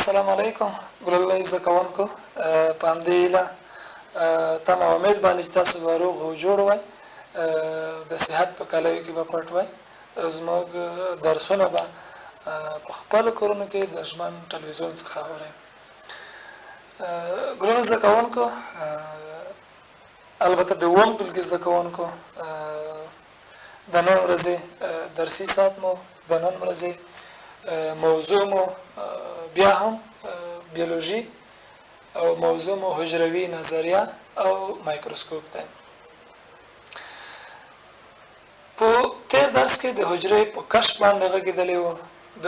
السلام علیکم ګل الله زده کوونکو په همدې هیله تمه امید باندې چې تاسو به روغ او جوړ وئ د صحت په کلوي کې به پټ وئ زموږ درسونه به په خپلو کورونو کې د ژمن ټلویزیون څخه اورئ ګل الله زده کوونکو البته د اووم ټولګي زده کوونکو د نن ورځې درسي ساعت مو د نن ورځې موضوع مو بیا هم بیولوژي او موضوع مو حجروي نظریه او مایکروسکوپ ده په تیر درس کې د حجرې په کشف باندې غږېدلی وو د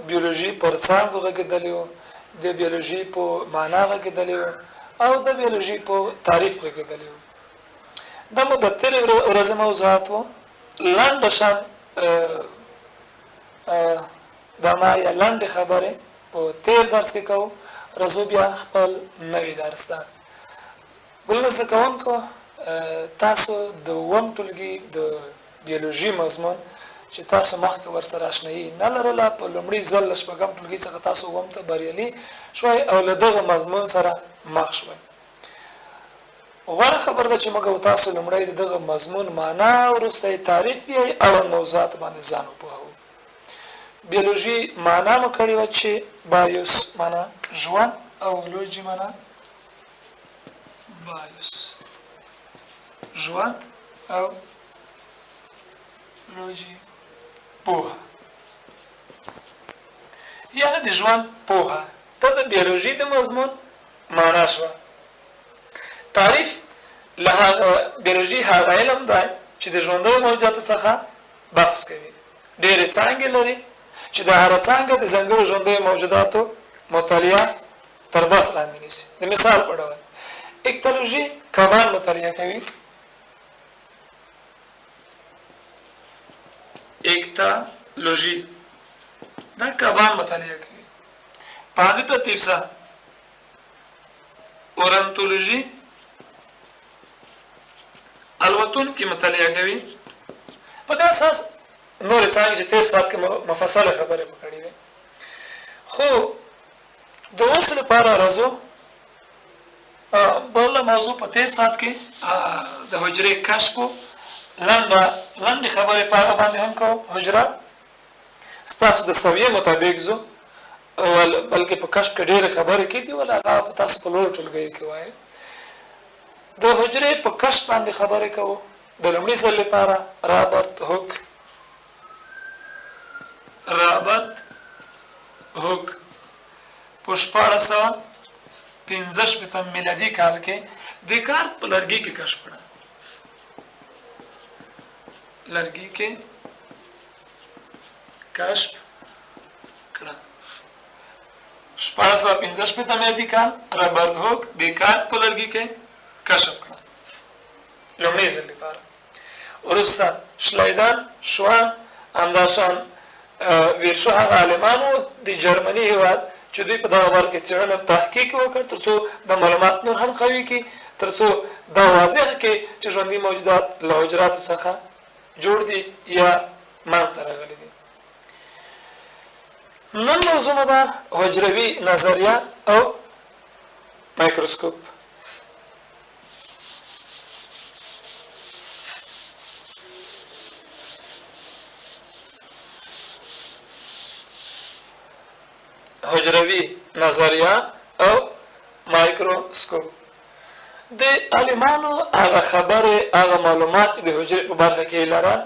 بیولوژي پر څانګو غږېدلی وو د بیولوژي په معنا غږېدلی وو او د بیولوژي په تعریف غږېدلی وو دا مو د تېرې ورځې موضوعات وو لنډه شان دا ما یا لنډې خبرې په تیر درس کې کوو راځو بیا خپل نوي درس ته ګل زده کوونکو تاسو د اووم ټولګي د بیولوژي مضمون چې تاسو مخکې ورسره اشنایي نه لرله په لومړي ځل له شپږم ټولګي څخه تاسو اووم ته بریالي شوئ او له دغه مضمون سره مخ شوئ غوره خبر ده چې موږ تاسو لومړی د دغه مضمون معنا وروسته تعریف یې اړوند موضوعات باندې ځان وپوهوو بیولوژي معنا مو کړې وه چې بایوس معنا ژوند او لوجي معنا بایوس ژوند او لوجي پوهه یعنې د ژوند پوهه دا د بیولوژي د مضمون معنا شوه تعریف له هغه بیولوژي هغه علم دی چې د ژوندیو موجوداتو څخه بحث کوي ډېرې څانګې لري چې د هره څانګه د ځانګړو ژوندیو موجوداتو مطالعه تر بحث لاندې نیسي د مثال په ډول ایکتولوژي کبان مطالعه کوي ایکتولوژي دا کبان مطالعه کوي په همدې ترتیب سره اورنتولوژي الوتونکي مطالعه کوي په دې اساس نور څنګه چې تیر ساعت کې مفصله خبرې وکړې وي خو د اوس لپاره راځو بل موضوع په تیر ساعت کې د حجرې کشف لنډې خبرې په هغه باندې هم کوو حجره ستاسو د سویې مطابق زو بلکې په کشف کې ډېرې خبرې کېدي ول هغه په تاسو په لوړو ټولګیو کې وایي د حجرې په کشف باندې خبرې کوو د لومړي ځل لپاره رابرټ هوک په 1665 میلادي کال کې د کار په لرګي کې کشف کړه لرګي کې کشف کړه 1665 میلادي کال رابرټ هوک د کار په لرګي کې کشف کړه لومړي ځل لپاره وروسته شلایدن شوان همداشان ویرشو هغه عالمانو د جرمني هېواد چې دوی په دغه باره کې څېړنه تحقیق وکړ تر څو د معلومات نور هم قوي کړي تر څو دا واضح کړي چې ژوندي موجودات له حجراتو څخه جوړ دي یا منځته راغلي دي نن موضوع مو ده حجروي نظریه او مایکروسکوپ حجروي نظریه او مایکروسکوپ د عالمانو هغه خبرې هغه معلومات د حجرې په برخه کې لرل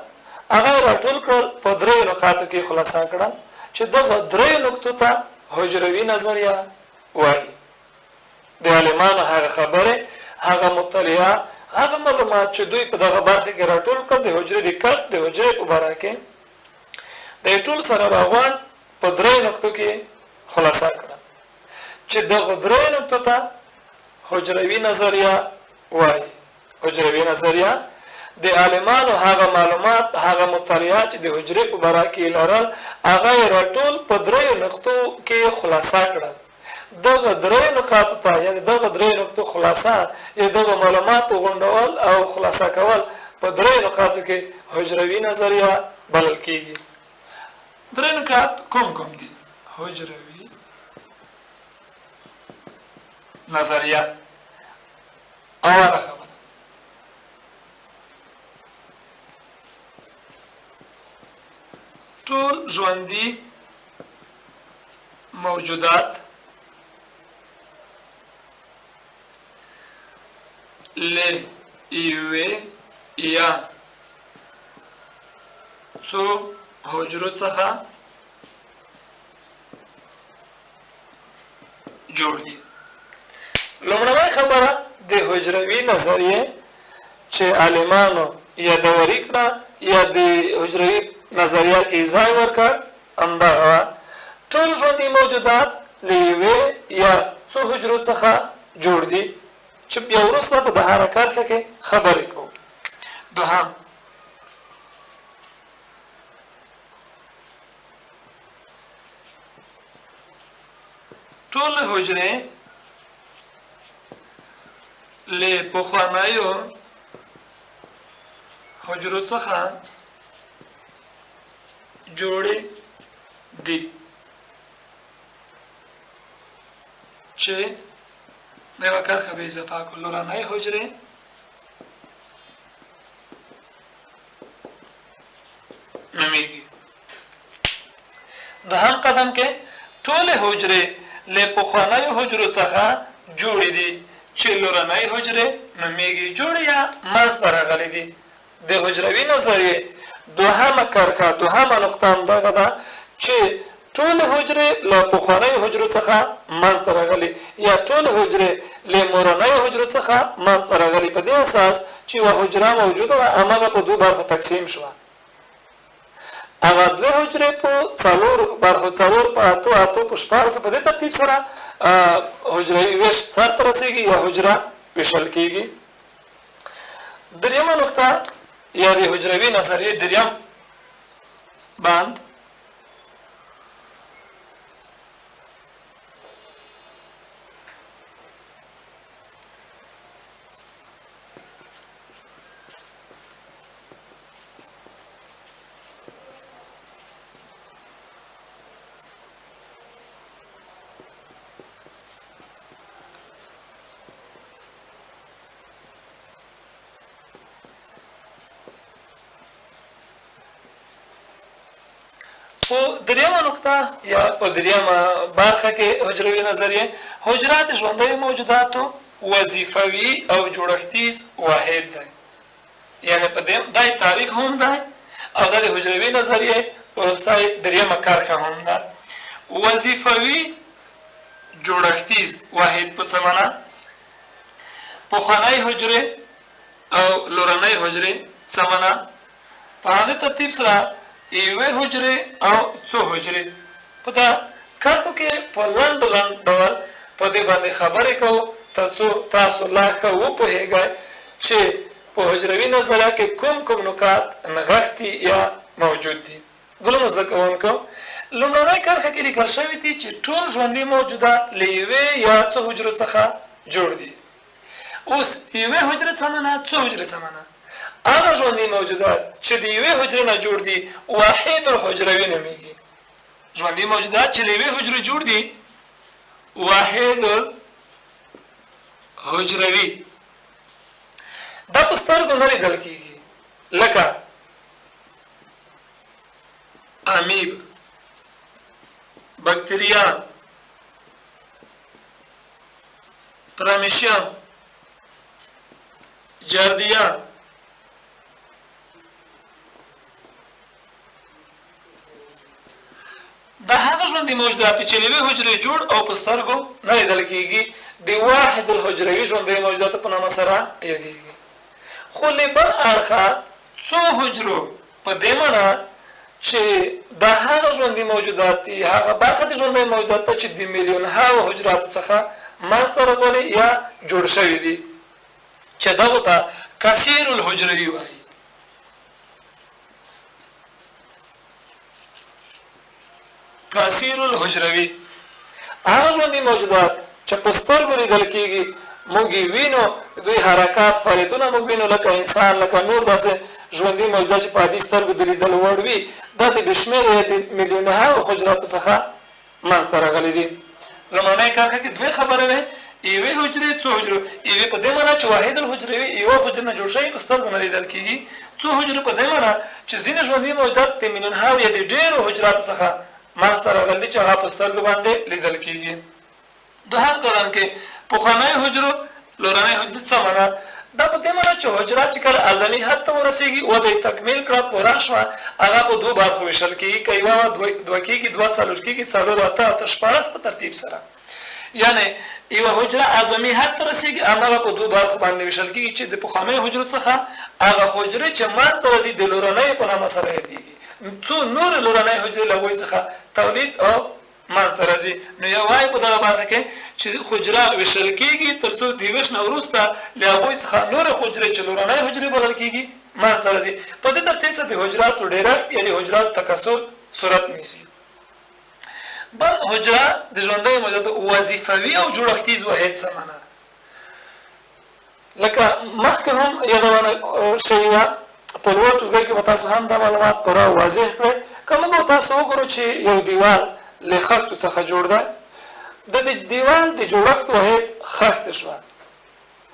هغه راټول کړل په دریو نقاطو کې خلاصه کړل چې دغه دریو نقطو ته حجروي نظریه وایي د عالمانو هغه خبرې هغه مطالعه هغه معلومات چې دوی په دغه برخه کې راټول کړل د حجرې د کټ د حجرې په باره کې د ټول سره راغونډ په دریو نقطو کې خلاصه کړه چې دغه دریو نقطو ته حجروي نظریه وایي حجروي نظریه د عالمانو هغه معلومات هغه مطالعات چې د حجرې په باره کې لرل هغه یې راټول په دریو نقطو کې خلاصه کړل دغه دریو نقاطو ته یعنې دغه دریو نقطو خلاصه یا دغه معلوماتو غونډول او خلاصه کول په دریو نقاطو کې حجروي نظریه بلل کېږي درې نکات کوم کوم دي حجروي نظریه اوله خبره. ټول ژوندي موجودات له یوې یا څو حجرو څخه جوړ دي. لومړنۍ خبره د حجروي نظریې چې عالمانو یادوري کړه یا د حجروي نظریه کې ځای ورکړ همدغه ټول ژوندي موجودات له یوې یا څو حجرو څخه جوړ دي چې بیا وروسته په د حرکت کې خبرې کوو. دوهم ټول حجرې له پخوانیو حجرو څخه جوړې دي چې د یوه کرښه به اضافه کړو. لورنۍ حجرې نومیږي. دوهم قدم کې ټولې حجرې له پخوانیو حجرو څخه جوړې دي چې لورنۍ حجرې نومیږي. جوړې یا منځته راغلي دي. د حجروي نظریې دوهمه کرښه دوهمه نقطه همدغه ده چې ټول حجرې له پخوانیو حجرو څخه منځته راغلي یا ټول حجرې له مورنیو حجرو څخه منځته راغلي. په دې اساس چې یوه حجره موجوده وه هماغه په دوه برخو تقسیم شوه. هغه دوه حجرې په څلور برخو څلور په اتو اتو په شپاړسو په دې ترتیب سره حجروي ویش سرته رسېږي یا حجره ویشل کېږي. دریمه نقطه یا د حجروي نظریې دریم بند په دریمه نقطه یا په دریمه برخه کې حجروي نظریه حجره د ژوندیو موجوداتو وظیفوي او جوړښتیز واحد دی. یعنی په دې دای تعریف هم دی او د حجروي نظریه وروستی دریمه کرښه هم ده. وظیفوي جوړښتیز واحد په څه معنا؟ پخوانۍ حجرې او لورنۍ حجرې څه معنا؟ په همدې ترتیب سره یوې حجرې او څو حجرې په دا کرښو کې په لنډ ډول په دې باندې خبرې کوو تر څو تاسو لا ښه وپوهېږئ چې په حجروي نظریه کې کوم کوم نکات نغښتي یا موجود دي. ګلونو زده کوونکو لومړنۍ کرښه کې لیکل شوي دي چې ټول ژوندي موجودات له یوې یا څو حجرو څخه جوړ دي. اوس یوې حجرې څه معنا؟ څو حجرې څه معنا؟ هغه ژوندي موجودات چې د یوې حجرې نه جوړ دي واحد الحجروي نومیږي. ژوندي موجودات چې د یوې حجرې جوړ دي واحد الحجروي. دا په سترګو نه لیدل کېږي لکه امیب، بکتریا، پرامیشیان، جاردیا، دا هغه ژوندي موجودات چې له یوې حجرې جوړ او په سترګو نه لیدل کېږي د واحد الحجروي ژوندي موجوداتو په نامه سره یادېږي. خو له بل اړخه څو حجرو په دې معنا چې دا هغه ژوندي موجودات دي هغه برخه د ژوندي موجوداتو چې د میلیونهاو حجراتو څخه منځته راغلي یا جوړ شوي دي چې دغو ته کثیر الحجروي وایي. کثیر الحجروي هغه ژوندي موجودات چې په سترګو لیدل کېږي موږ یې وینو دوی حرکات فعالیتونه موږ وینو لکه انسان لکه نور داسې ژوندي موجودات چې په عادي سترګو د لیدل وړ وي دا د بېشمېره یا د میلیونهاو حجراتو څخه منځته راغلي دي. لومړنۍ کرښه کې دوې خبرې وې یوې حجرې څو حجرو یوې په دې معنا چې واحد الحجره وي یوه حجره نه جوړ شوی په سترګو نه لیدل کېږي څو حجرې په دې معنا چې ځینې ژوندي موجودات د منونهاو یا د ډېرو حجراتو څخه منځته راغلي چې هغه په سترګو باندې لیدل کېږي دوهم کلام کې پخوانی حجرو لورنۍ حجرې څه معنا دا په دې معنا چې حجره چې کله اعظمي حد ته ورسېږي وده یې تکمیل کړه پوره شوه هغه په دوه برخو ویشل کېږي که یوه دوه کېږي دوه څلور کېږي څلور اته اته شپاړس په ترتیب سره یعنی یوه حجره اعظمي حد ته رسېږي هماغه په دوه برخو باندې ویشل کېږي چې د پخوانیو حجرو څخه هغه حجرې چې منځته راځي د لورنیو په نامه سره یادېږي څو نورې لورنۍ حجرې له هغوی څخه تولید او منځته راځي نو یو وایي په دغه برخه کې چې حجره ویشل کېږي تر څو د ویش نه وروسته له هغوی څخه نورې حجرې چې لورنۍ حجرې بلل کېږي منځته راځي په دې ترتیب سره د حجراتو ډېرښت یا د حجراتو تکثر صورت نیسي بل حجره د ژوندیو موجوداتو وظیفوي او جوړښتیز واحد څه معنا لکه مخکې هم یادونه شوې وه په لوړ ټولګي کې به تاسو هم دا معلومات پوره واضح کړئ که موږ تاسو وګورو چې یو دیوال له خښتو څخه جوړ ده د دیوال د جوړښت واحد خښته شوه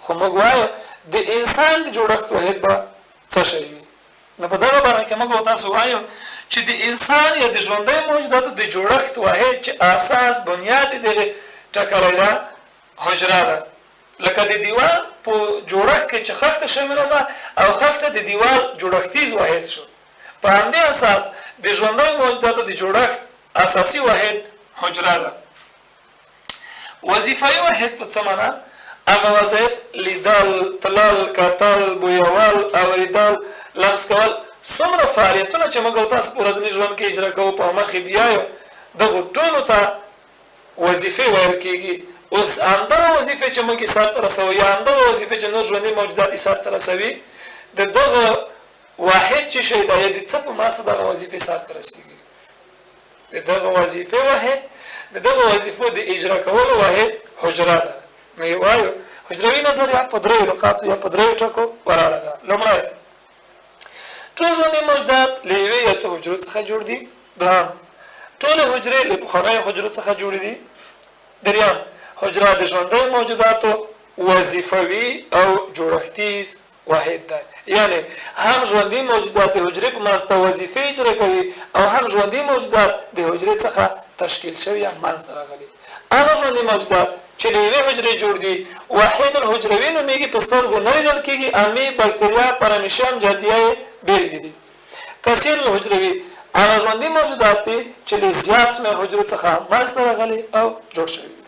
خو موږ وایو د انسان د جوړښت واحد به څه شی وي نو په دغه باره کې موږ تاسو وایو چې د انسان یا د ژوندۍ موجوداتو د جوړښت واحد چې اساس بنیاد دغه ټاکلی ده حجره ده لکه د دیوال په جوړښت کې چې خښته شامله ده او خښته د دیوال جوړښتیز واحد شو په همدې اساس د ژوندۍ موجوداتو د جوړښت اساسي واحد حجره ده وظیفوي واحد په څه معنا هغه وظایف لیدل تلل کتل بویول اوریدل لمس کول څومره فعالیتونه چې موږ تاسو په ورځني ژوند کې اجرا کوو په مخې بیایو دغو ټولو ته وظیفې ویل کېږي اوس همدغه وظیفې چې موږ یې سرته رسوو یا همدغه وظیفې چې نور ژوندي موجودات یې سرته رسوي د دغه واحد چې شی ده یا د څه په مرسته دغه وظیفې سرته رسېږي د دغه وظیفې واحد د دغه وظیفو د اجرا کولو واحد حجره ده نو یې وایو حجروي نظریه په دریو نقاطو یا په دریو ټکو ولاړه ده لومړی ټول ژوندي موجودات له یوې یا څو حجرو څخه جوړ دي دوهم ټولې حجرې له پخوانیو حجرو څخه جوړې دي دریم حجره د ژوندیو موجوداتو وظیفوي او جوړښتیز واحد ده یعنی هم ژوندي موجودات د حجرې په مرسته وظیفې اجرا کوي او هم ژوندي موجودات د حجرې څخه تشکیل شوي یا منځته راغلي هغه ژوندي موجودات چې له یوې حجرې جوړ دي واحد الحجروي نومیږي په سترګو نه لیدل کېږي امي بکتریا پرمیشن جردیه یې بېلګې دي کثیر الحجروي هغه ژوندي موجودات دي چې له زیات شمېر حجرو څخه منځته راغلي او جوړ شوي دي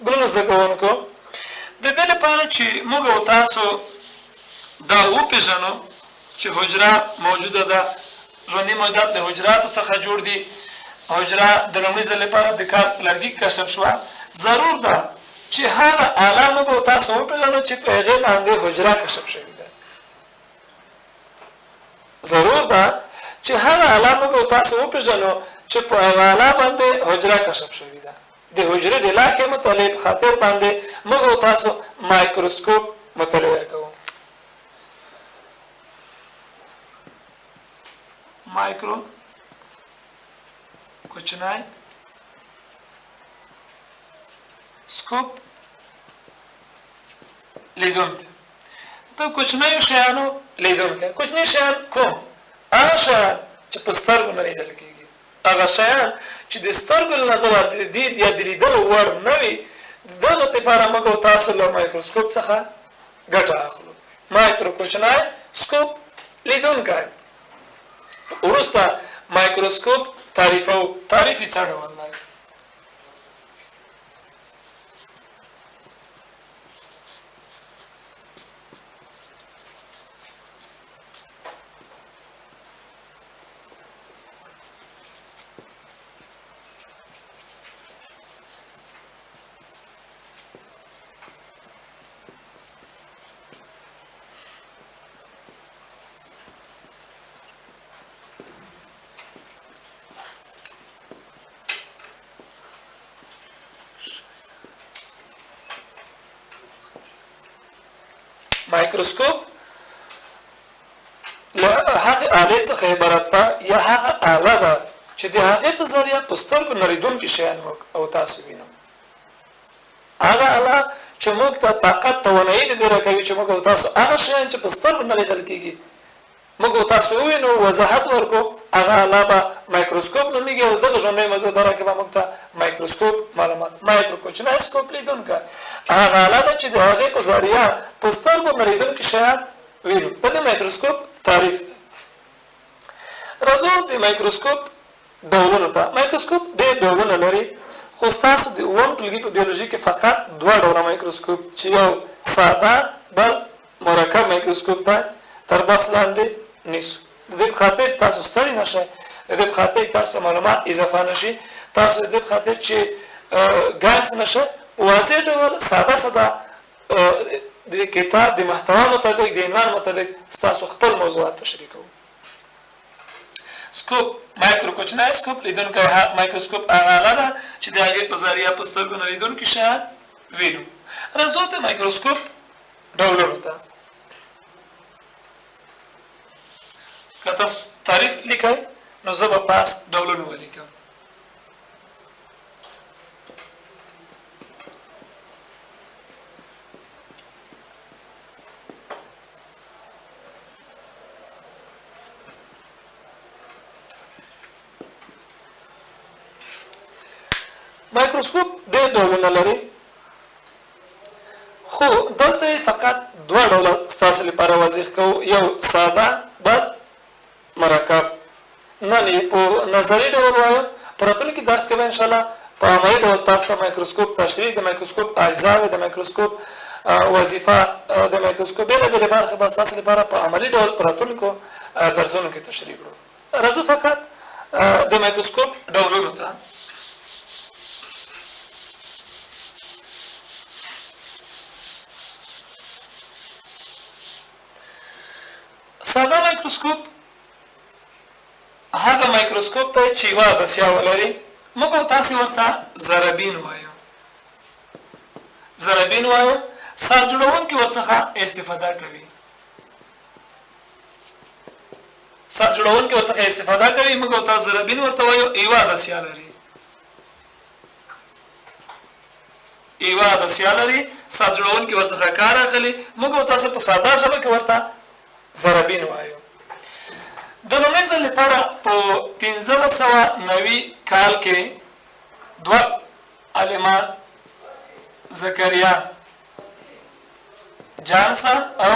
ګرانو زده کوونکو د دې لپاره چې موږ او تاسو دا وپېژنو چې حجره موجوده ده ژوندي موجودات د حجراتو څخه جوړ دي حجره د لومړي ځل لپاره د کار په لرګي کشف شوه ضرور ده چې هغه اله موږ او تاسو وپېژنو چې په هغې باندې حجره کشف شوې ده ضرور ده چې هغه اله موږ او تاسو وپېژنو چې په هغه اله باندې حجره کشف شوې ده د حجرې د لاښې مطالعې په خاطر باندې موږ او تاسو مایکروسکوپ مطالعه کوو مایکرو کوچنی سکوپ لیدونکی د کوچنیو شیانو لیدونکی کوچني شیان کوم هغه شیان چې په سترګو نه لیدل کېږي هغه شیان چې د سترګو له نظره د دید یا د لیدلو وړ نه وي دغه دپاره موږ او تاسو له مایکروسکوپ څخه ګټه اخلو مایکرو کوچنی سکوپ لیدونکی وروسته مایکروسکوپ تعریف یې څه ډول دی مایکروسکوپ له هغې آلې څخه عبارت ده یا هغه آله ده چې د هغې په ذریعه په سترګو نه لیدونکي شیان موږ او تاسو وینو هغه آله چې موږ ته طاقت توانایي د دې راکوي چې موږ تاسو هغه شیان چې په سترګو نه لیدل کېږي موږ تاسو ووینو وضاحت ورکو هغه الله به مایکروسکوپ نومیږي او دغه ژوندۍ موجودات کې به موږ ته مایکروسکوپ معلومات مایکروسکوپ لیدونکی هغه اله ده چې د هغې په ذریعه په سترګو نه لیدونکي شیان وینو دا د مایکروسکوپ تعریف دی. راځو د مایکروسکوپ ډولونو ته. مایکروسکوپ ډېر ډولونه لري خو ستاسو د اووم ټولګي په بیولوژي کې فقط دوه ډوله مایکروسکوپ چې یو ساده بل مرکب مایکروسکوپ دی تر بحث لاندې نیسو. د دې په خاطر تاسو ستړي نشئ، د دې په خاطر تاسو ته معلومات اضافه نشي، تاسو د دې په خاطر چې ګنګس نشئ، په واضح ډول ساده د کتاب د محتوا مطابق د عنوان مطابق ستاسو خپل موضوعات تشریح کوو. سکوپ مایکرو کوچنی سکوپ لیدونکی مایکروسکوپ هغه اله ده چې د هغې په ذریعه په سترګو نه لیدونکي شیان وینو. راځو د مایکروسکوپ ډولونو ته. که تاسو تعریف لیکئ نو زه به پاس ډولونه ولیکم. مایکروسکوپ ډېر ډولونه لري خو دلته فقط دوه ډوله ستاسو لپاره واضح کوو، یو ساده بل مرکب. نن یې په نظري ډول وایو، په راتلونکي درس کې به انشاءالله په عملي ډول تاسو ته مایکروسکوپ تشریح، د مایکروسکوپ اجزاوې، د مایکروسکوپ وظیفه، د مایکروسکوپ بېلابېلې برخې به ستاسو لپاره په عملي ډول په راتلونکو درسونو کې تشریح کړو. راځو فقط د مایکروسکوپ ډولونو ته. ساده مایکروسکوپ هغه مایکروسکوپ ته چې یوه عدسیه ولري، موږ او تاسې ورته ضربین وایو. ضربین وایو، سر جوړونکي ورڅخه استفاده کوي. سر جوړونکي ورڅخه استفاده کوي، موږ او تاسو ضربین ورته وایو. یوه عدسیه لري، یوه عدسیه لري، سر جوړونکي ورڅخه کار اخلي، موږ او تاسو په ساده ژبه کې ورته ضربین وایو. د لومړي ځل لپاره په 1590 کال کې دوه عالمان زکریا جانسن او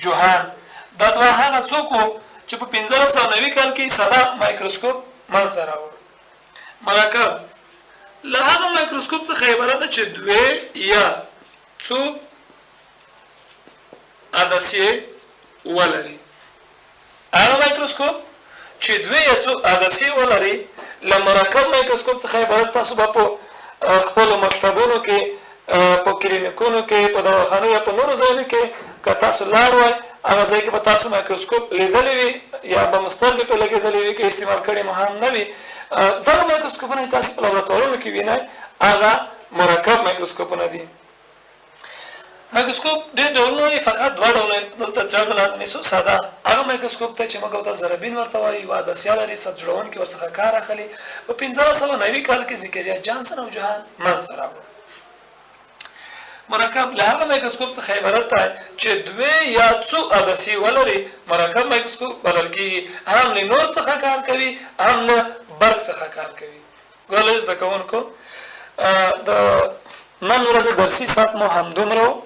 جوهان دا دوه هغه څوک وو چې په 1590 کال کې ساده مایکروسکوپ منځته راوړ. مرکب له هغه مایکروسکوپ څخه عبارت ده چې دوه یا څو عدسیې ولري. هغه مایکروسکوپ چې دوه یا څو عدسیې ولري له مرکب مایکروسکوپ څخه عبارت. تاسو به په خپلو مکتبونو کې، په کلینیکونو کې، په دواخانو یا په نورو ځایونو کې که تاسو لاړ وای هغه ځای کې به تاسو مایکروسکوپ لیدلی وي یا به مو سترګې پرې لګېدلې وي که استعمال کړي مو هم نه وي. دغه مایکروسکوپونه تاسو په لابراتوارونو کې وینئ، هغه مرکب مایکروسکوپونه دي. مایکروسکوپ ډېر ډولونه لري، فقط دوه ډوله دلته څېړنه نیسو. ساده هغه مایکروسکوپ ته چې موږ ورته ضربین ورته وایو، یوه عدسیه لري، سر جوړونکي ورڅخه کار اخلي. په 1590 کال کې زکریا جانسن او جوهان منځته راوړل. مرکب له هغه مایکروسکوپ څخه عبارت دی چې دوه یا څو عدسیې ولري، مرکب مایکروسکوپ بلل کېږي. هم له نور څخه کار کوي، هم له برق څخه کار کوي. ګرانو زده کوونکو، د نن ورځې درسي ساعت مو همدومره و.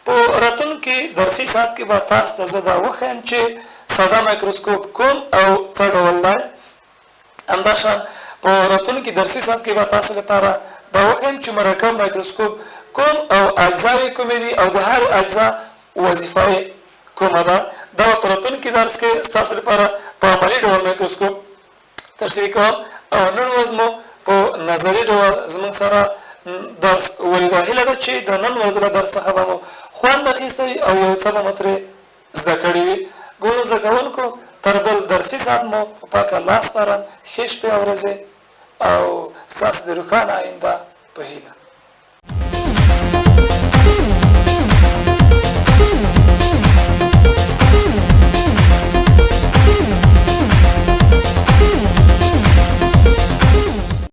په راتلونکي درسي ساعت کې به تاسو ته زه دا وښیم چې ساده مایکروسکوپ کوم او څه ډول دی. همداشان په راتلونکي درسي ساعت کې به تاسو لپاره دا وښیم چې مرکب مایکروسکوپ کوم او اجزاوې کومې دي او د هر اجزا وظیفه یې کومه ده. دا په راتلونکي درس کې ستاسو لپاره په عملي ډول مایکروسکوپ تشریح کوم او نن ورځ مو په نظري ډول زموږ سره درس ولیده. هیله ده چې د نن ورځ له درس څخه به مو خوند اخیستی او یو څه به مو ترې زده کړي وي. ګونو زده کوونکو، تر بل درسي ساعت مو په پاکه لاس سپارم. ښې شپې او ورځې او ستاسو د روښانه آینده په هیله.